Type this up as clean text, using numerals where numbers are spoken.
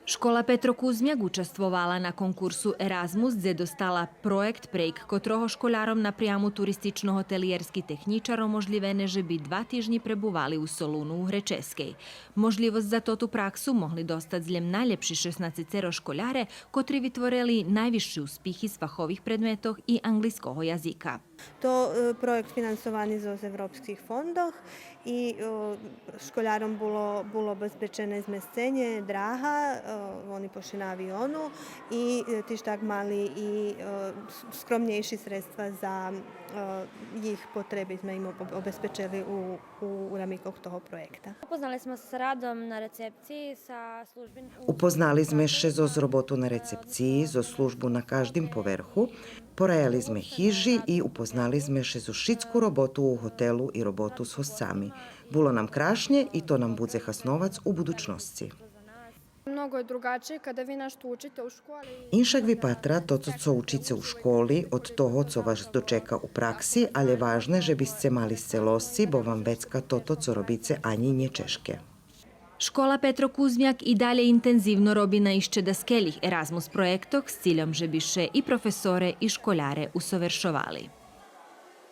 Škola Petro Kuzmjak učestvovala na konkursu Erasmus, gdje dostala projekt prejk, котрого школярам на пряму туристично-готелієрські технічаро можливене, že by 2 тижні пребували у Солуну у Греческej. Можливость za totu praksu mohli dostati zljem najljepši 16 školjare, kotri vytvorili najvišši uspіхи z fahovih predmetoh i anglického jazyka. To projekt finansowany z evropskich fondów i školjarom było bezpieczne zmescenje draha, oni pošli na avionu i tiž tak mali i skromniejši sredstva za njih potrebe smo im obezpečili u ramikog toho projekta. Upoznali smo se s radom na recepciji sa službenim... Upoznali sme še z robotu na recepciji, zo službu na každým povrchu, porajali sme hiži i upoznali sme še zo šitsku robotu u hotelu i robotu s hostcami. Bilo nam krašnje i to nam bude hasnovac u budućnosti. Mnogo je drugačije kada vi nešto učite u školi. Inšak vi patra to, co učite u školi, od toho, co vas dočeka u praksi, ali je važne, že biste mali scelosci, bo vam vecka toto, co robice ani nje češke. Škola Petro Kuzmjak i dalje intenzivno robi na iščedaskelih Erasmus projektoh s ciljom, že bi še i profesore i školjare usovršovali.